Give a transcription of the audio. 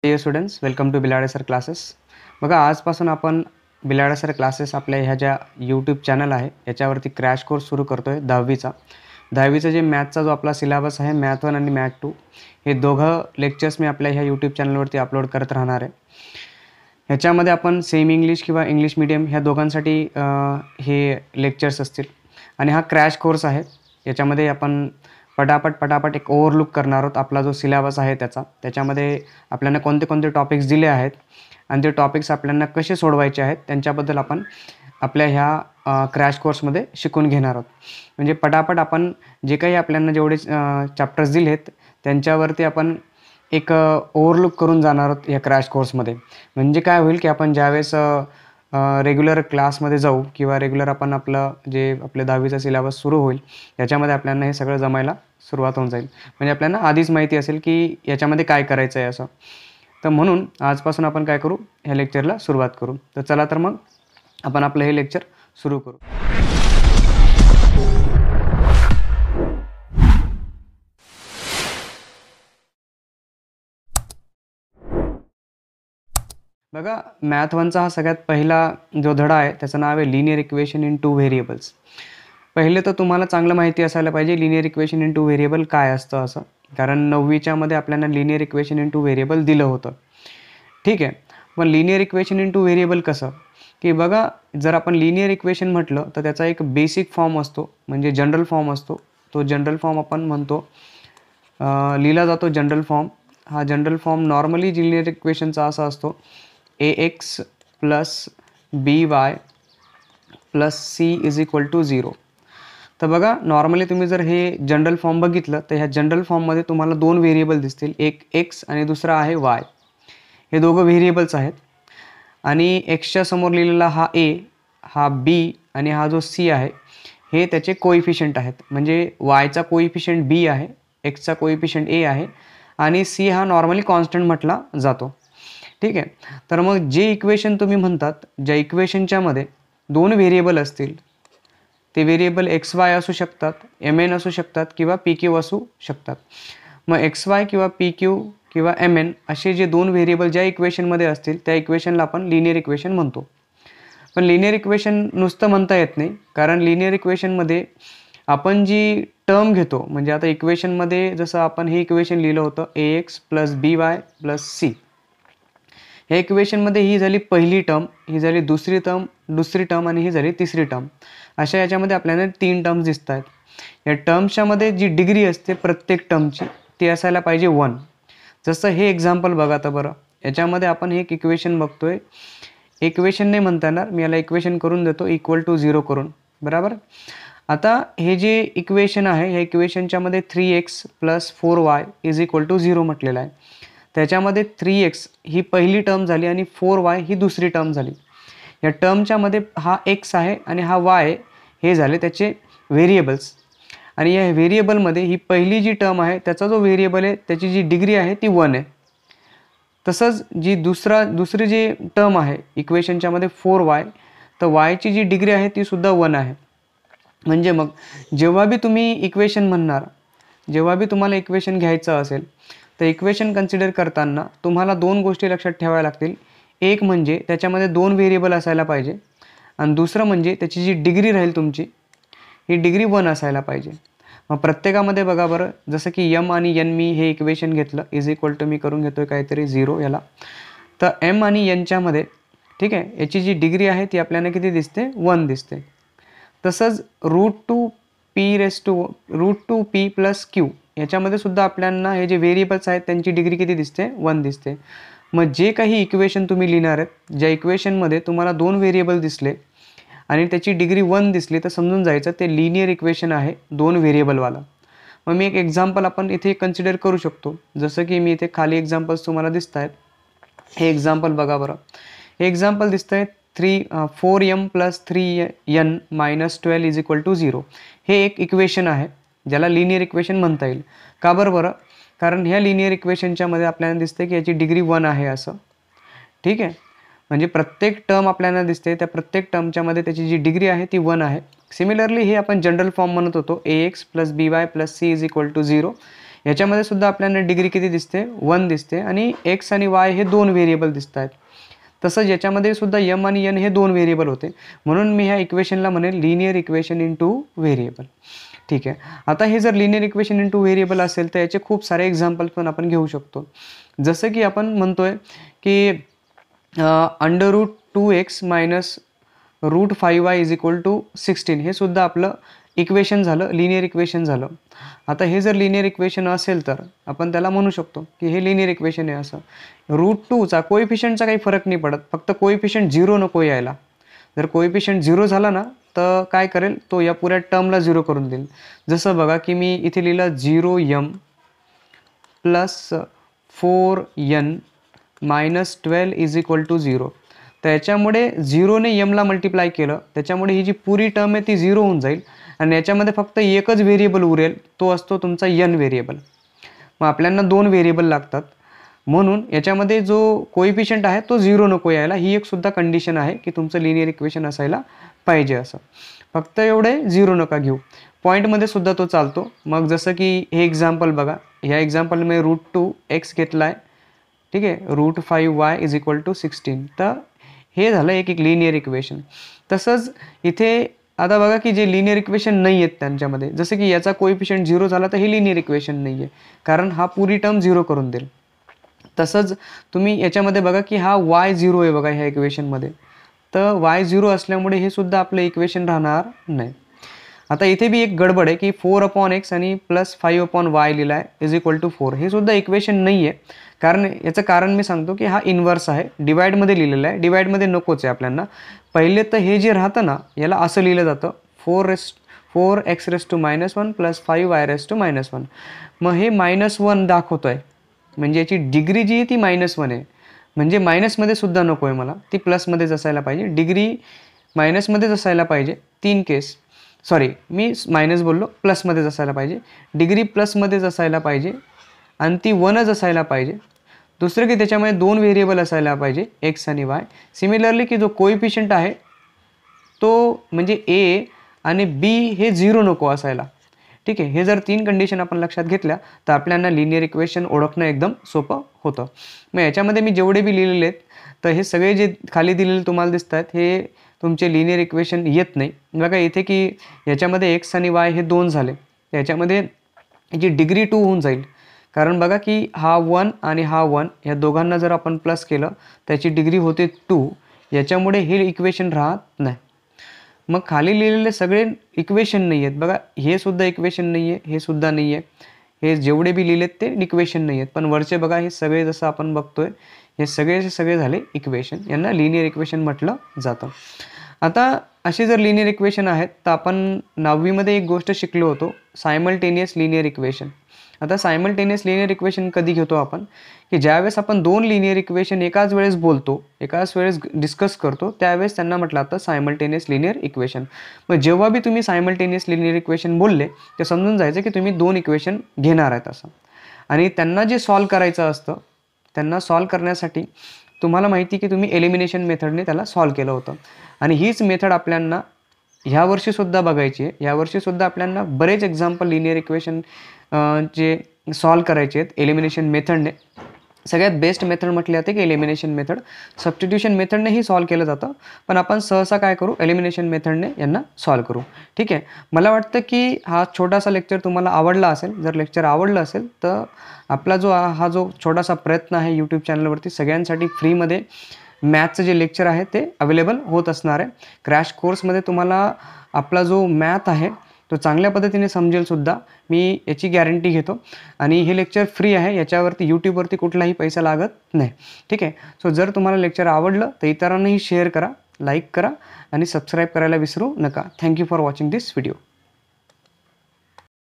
Dear students, welcome to Bilade sir classes. बघा, आजपासून आपण बिलाडे सर क्लासेस आपल्या ह्या ज्या यूट्यूब चॅनल आहे याच्यावरती क्रॅश कोर्स सुरू करतो आहे 10वीचा जे मॅथचा जो आपला सिलेबस आहे, मॅथ 1 आणि मॅथ 2, हे दोघं लेक्चर्स मी आपल्या ह्या यूट्यूब चॅनलवरती अपलोड करत राहणार आहे. ह्याच्यामध्ये आपण सेमी इंग्लिश किंवा इंग्लिश मीडियम ह्या दोघांसाठी हे लेक्चर्स असतील आणि हा क्रॅश कोर्स आहे. याच्यामध्ये आपण पटापट एक ओव्हरलुक करणार आहोत. आपला जो सिलेबस आहे त्याच्यामध्ये आपल्याला कोणते कोणते टॉपिक्स दिले आहेत आणि ते टॉपिक्स आपल्याला कसे सोडवायचे आहेत त्यांच्याबद्दल आपण आपल्या ह्या क्रॅश कोर्समध्ये शिकून घेणार आहोत. म्हणजे पटापट आपण जे काही आपल्याला जेवढे चॅप्टर्स दिले आहेत त्यांच्यावरती आपण एक ओव्हरलुक करून जाणार आहोत या क्रॅश कोर्समध्ये. म्हणजे काय होईल की आपण ज्यावेळेस रेग्युलर क्लासमध्ये जाऊ किंवा रेग्युलर आपण आपलं जे आपल्या 10वीचा सिलेबस सुरू होईल याच्यामध्ये आपल्याला हे सगळं जमायला सुरुवात होऊन जाईल. म्हणजे आपल्याला आधीच माहिती असेल की याच्यामध्ये काय करायचं आहे असं. तर म्हणून आजपासून आपण काय करू, ह्या लेक्चरला सुरुवात करू. तर चला तर मग आपण आपलं हे लेक्चर सुरू करू. बघा, मॅथ 1चा हा सगळ्यात पहिला जो धडा आहे त्याचं नाव आहे लिनियर इक्वेशन इन 2 व्हेरिएबल्स. पहिले तर तुम्हाला चांगलं माहिती असायला पाहिजे लिनियर इक्वेशन इन 2 व्हेरिएबल काय असतं असं. कारण 9वीच्या मध्ये आपल्याला लिनियर इक्वेशन इन 2 व्हेरिएबल दिलं होतं. ठीक आहे. पण लिनियर इक्वेशन इन 2 व्हेरिएबल कसं, की बघा, जर आपण लिनियर इक्वेशन म्हटलं तर त्याचा एक बेसिक फॉर्म असतो, म्हणजे जनरल फॉर्म असतो. तो जनरल फॉर्म आपण म्हणतो लिहिला जातो जनरल फॉर्म. हा जनरल फॉर्म नॉर्मली लिनियर इक्वेशनचा असा असतो ax plus by plus c is equal to 0. तर बघा, नॉर्मली तुम्ही जर हे जनरल फॉर्म बघितलं तर ह्या जनरल फॉर्ममध्ये तुम्हाला दोन व्हेरिएबल दिसतील, एक x आणि दुसरा आहे y. हे दोघं व्हेरिएबल्स आहेत आणि एक्सच्या समोर लिहिलेला हा a, हा b आणि हा जो c आहे हे त्याचे कोइफिशियंट आहेत. म्हणजे yचा कोइफिशियंट b आहे, एक्सचा कोइफिशियंट a आहे आणि c हा नॉर्मली कॉन्स्टंट म्हटला जातो. ठीक आहे. तर मग जे इक्वेशन तुम्ही म्हणतात, ज्या इक्वेशनच्या मध्ये दोन व्हेरिएबल असतील ते व्हेरिएबल एक्स वाय असू शकतात, एम एन असू शकतात किंवा पी क्यू असू शकतात. मग एक्स वाय किंवा पी क्यू किंवा एम एन असे जे दोन व्हेरिएबल ज्या इक्वेशनमध्ये असतील त्या इक्वेशनला आपण लिनियर इक्वेशन म्हणतो. पण लिनियर इक्वेशन नुसतं म्हणता येत नाही, कारण लिनियर इक्वेशनमध्ये आपण जी टर्म घेतो, म्हणजे आता इक्वेशनमध्ये जसं आपण हे इक्वेशन लिहिलं होतं ax प्लस बी वाय प्लस सी. ह्या इक्वेशनमध्ये ही झाली पहिली टर्म, ही झाली दुसरी टर्म आणि ही झाली तिसरी टर्म. अशा याच्यामध्ये आपल्याला 3 टर्म्स दिसत आहेत. या टर्म्सच्या मध्ये जी डिग्री असते प्रत्येक टर्मची ती असायला पाहिजे 1. जसं हे एक्झाम्पल बघा तर बरं, याच्यामध्ये आपण एक इक्वेशन बघतोय. इक्वेशन नाही म्हणता येणार, मी याला इक्वेशन करून देतो इक्वल टू 0 करून. बरोबर. आता हे जे इक्वेशन आहे ह्या इक्वेशनच्या मध्ये 3x plus 4y is equal to 0 म्हटलेलं आहे. त्याच्यामध्ये 3x ही पहिली टर्म झाली आणि 4y ही दुसरी टर्म झाली. या टर्मच्या मध्ये हा x आहे आणि हा y हे झाले त्याचे व्हेरिएबल्स. आणि या व्हेरिएबलमध्ये ही पहिली जी टर्म आहे त्याचा जो व्हेरिएबल आहे त्याची जी डिग्री आहे ती 1 आहे. तसंच जी दुसरी जी टर्म आहे इक्वेशनच्या मध्ये 4y, तर yची जी डिग्री आहे ती सुद्धा 1 आहे. म्हणजे मग जेव्हा बी तुम्ही इक्वेशन म्हणणार, जेव्हा बी तुम्हाला इक्वेशन घ्यायचं असेल तर इक्वेशन कन्सिडर करताना तुम्हाला दोन गोष्टी लक्षात ठेवाव्या लागतील. एक म्हणजे त्याच्यामध्ये दोन व्हेरिएबल असायला पाहिजे आणि दुसरं म्हणजे त्याची जी डिग्री राहील तुमची ही डिग्री 1 असायला पाहिजे. मग प्रत्येकामध्ये बघा बरं, जसं की m आणि n मी हे इक्वेशन घेतलं इज इक्वल टू मी करून घेतोय काहीतरी 0 याला. तर m आणि n मध्ये, ठीक आहे, याची जी डिग्री आहे ती आपल्याला किती दिसते, 1 दिसते. तसंच root two P plus Q याच्यामध्ये सुद्धा आपल्याला हे जे व्हेरिएबल्स आहेत त्यांची डिग्री किती दिसते, 1 दिसते. मग जे काही इक्वेशन तुम्ही लिहिणार आहेत, ज्या इक्वेशनमध्ये तुम्हाला दोन व्हेरिएबल दिसले आणि त्याची डिग्री 1 दिसली तर समजून जायचं ते लिनियर इक्वेशन आहे दोन व्हेरिएबलवाला. मग मी एक एक्झाम्पल आपण इथे कन्सिडर करू शकतो. जसं की मी इथे खाली एक्झाम्पल्स तुम्हाला दिसत आहेत. हे एक्झाम्पल बघा बरं. हे एक्झाम्पल दिसतं आहे 4m plus 3n minus 12 is equal to 0. हे एक इक्वेशन आहे ज्याला लिनियर इक्वेशन म्हणता येईल. का बरं? कारण ह्या लिनियर इक्वेशनच्या मध्ये आपल्याला दिसते की याची डिग्री 1 आहे असं. ठीक आहे. म्हणजे प्रत्येक टर्म आपल्याला दिसते, त्या प्रत्येक टर्मच्या मध्ये त्याची जी डिग्री आहे ती 1 आहे. सिमिलरली हे आपण जनरल फॉर्म म्हणत होतो ax plus by plus c is equal to 0. याच्यामध्ये सुद्धा आपल्याला डिग्री किती दिसते, 1 दिसते आणि एक्स आणि वाय हे 2 व्हेरिएबल दिसत आहेत. तसंच याच्यामध्ये सुद्धा एम आणि एन हे 2 व्हेरिएबल होते, म्हणून मी ह्या इक्वेशनला म्हणेल linear equation in two variable. ठीक आहे. आता हे जर linear equation in two variable असेल तर याचे खूप सारे एक्झाम्पल पण आपण घेऊ शकतो. जसं की आपण म्हणतोय की √2x minus √5y is equal to 16, हे सुद्धा आपलं इक्वेशन झालं, लिनियर इक्वेशन झालं. आता हे जर लिनियर इक्वेशन असेल तर आपण त्याला म्हणू शकतो की हे लिनियर इक्वेशन आहे असं. √2चा कोएफिशियंटचा काही फरक नाही पडत, फक्त कोएफिशियंट 0 नको यायला. जर कोएफिशियंट 0 झाला ना तर काय करेल, तो या पुऱ्या टर्मला 0 करून देईल. जसं बघा की मी इथे लिहिलं 0m plus 4n minus 12 is equal to 0. तर याच्यामुळे 0ने एमला मल्टिप्लाय केलं, त्याच्यामुळे ही जी पुरी टर्म आहे ती 0 होऊन जाईल आणि याच्यामध्ये फक्त एकच व्हेरिएबल उरेल, तो असतो तुमचा n व्हेरिएबल. मग आपल्याला 2 व्हेरिएबल लागतात, म्हणून याच्यामध्ये जो कोएफिशियंट आहे तो 0 नको यायला. ही एक सुद्धा कंडिशन आहे की तुमचं लिनियर इक्वेशन असायला पाहिजे असं. फक्त एवढे 0 नका घेऊ, पॉईंटमध्ये सुद्धा तो चालतो. मग जसं की हे एक्झाम्पल बघा, ह्या एक्झाम्पलमध्ये √2x घेतला आहे, ठीक आहे, √5y इज इक्वल टू 16. तर हे झालं एक लिनियर इक्वेशन. तसंच इथे आता बघा की जे लिनियर इक्वेशन नाही आहेत त्यांच्यामध्ये, जसं की याचा कोएफिशियंट 0 झाला तर हे लिनियर इक्वेशन नाही आहे, कारण हा पुरी टर्म 0 करून देईल. तसंच तुम्ही याच्यामध्ये बघा की हा y0 आहे बघा ह्या इक्वेशनमध्ये, तर y0 असल्यामुळे हे सुद्धा आपलं इक्वेशन राहणार नाही. आता इथे बी एक गडबड आहे की 4/x आणि प्लस 5/y लिहिला आहे इज इक्वल टू 4, हे सुद्धा इक्वेशन नाही आहे. कारण याचं कारण मी सांगतो की हा इन्व्हर्स आहे, डिवाइडमध्ये लिहिलेला आहे, डिवाइडमध्ये नकोच आहे आपल्याला. पहिले तर हे जे राहतं ना याला असं लिहिलं जातं 4x⁻⁻1 प्लस 5y⁻⁻1. मग हे -1 दाखवतो आहे, म्हणजे याची डिग्री जी आहे ती -1 आहे, म्हणजे मायनसमध्ये सुद्धा नको आहे मला, ती प्लसमध्येच असायला पाहिजे. डिग्री मायनसमध्येच असायला पाहिजे, 3 केस, सॉरी मी मायनस बोललो, प्लसमध्येच असायला पाहिजे. डिग्री प्लसमध्येच असायला पाहिजे आणि ती 1च असायला पाहिजे. दुसरं की त्याच्यामध्ये 2 व्हेरिएबल असायला पाहिजे, एक्स आणि वाय. सिमिलरली की जो कोएफिशियंट आहे तो म्हणजे ए आणि बी हे 0 नको असायला. ठीक आहे. हे जर 3 कंडिशन आपण लक्षात घेतल्या तर आपल्याला लिनियर इक्वेशन ओळखणं एकदम सोपं होतं. मग याच्यामध्ये मी जेवढे बी लिहिलेले आहेत तर हे सगळे जे खाली दिलेले तुम्हाला दिसत आहेत हे तुमचे लिनियर इक्वेशन येत नाही. बघा इथे की याच्यामध्ये एक्स आणि वाय हे 2 झाले, याच्यामध्ये याची डिग्री 2 होऊन जाईल, कारण बघा की हा 1 आणि हा 1 या दोघांना जर आपण प्लस केलं त्याची डिग्री होते 2, याच्यामुळे हे इक्वेशन राहत नाही. मग खाली लिहिलेले सगळे इक्वेशन नाही आहेत बघा, हे सुद्धा इक्वेशन नाही आहे, हे सुद्धा नाही आहे, हे जेवढे बी लिहिलेत ते इक्वेशन नाही आहेत. पण वरचे बघा हे सगळे जसं आपण बघतोय हे सगळे झाले इक्वेशन, यांना लिनियर इक्वेशन म्हटलं जातं. आता असे जर लिनियर इक्वेशन आहेत तर आपण 9वीमध्ये एक गोष्ट शिकलो होतो, सायमल्टेनियस लिनियर इक्वेशन. आता सायमल्टेनियस लिनियर इक्वेशन कधी घेतो आपण, की ज्यावेळेस आपण 2 लिनियर इक्वेशन एकाच वेळेस बोलतो, एकाच वेळेस डिस्कस करतो, त्यावेळेस त्यांना म्हटलं जातं सायमल्टेनियस लिनियर इक्वेशन. मग जेव्हा बी तुम्ही सायमल्टेनियस लिनियर इक्वेशन बोलले ते समजून जायचं की तुम्ही 2 इक्वेशन घेणार आहेत असं. आणि त्यांना जे सॉल्व करायचं असतं, त्यांना सॉल्व करण्यासाठी तुम्हाला माहिती की तुम्ही एलिमिनेशन मेथडने त्याला सॉल्व केलं होतं, आणि हीच मेथड आपल्याला ह्या वर्षीसुद्धा बघायची आहे. यावर्षीसुद्धा आपल्याला बरेच एक्झाम्पल लिनियर इक्वेशन जे सॉल्व करायचे आहेत एलिमिनेशन मेथडने. सगळ्यात बेस्ट मेथड म्हटली जाते की एलिमिनेशन मेथड. सबस्टिट्यूशन मेथडनेही सॉल्व केलं जातं, पण आपण सहसा काय करू, एलिमिनेशन मेथडने यांना सॉल्व करू. ठीक आहे. मला वाटतं की हा छोटासा लेक्चर तुम्हाला आवडला असेल. जर लेक्चर आवडलं असेल तर आपला हा जो छोटासा प्रयत्न आहे यूट्यूब चॅनलवरती सगळ्यांसाठी फ्रीमध्ये मॅथचं जे लेक्चर आहे ते अवेलेबल होत असणार आहे. क्रॅश कोर्समध्ये तुम्हाला आपला जो मॅथ आहे तो चांगल्या पद्धतीने समजेल सुद्धा, मी याची गॅरंटी घेतो. आणि हे लेक्चर फ्री आहे, याच्यावरती यूट्यूबवरती कुठलाही पैसा लागत नाही. ठीक आहे. सो जर तुम्हाला लेक्चर आवडलं तर इतरांनाही शेअर करा, लाईक करा आणि सबस्क्राईब करायला विसरू नका. Thank you for watching this video.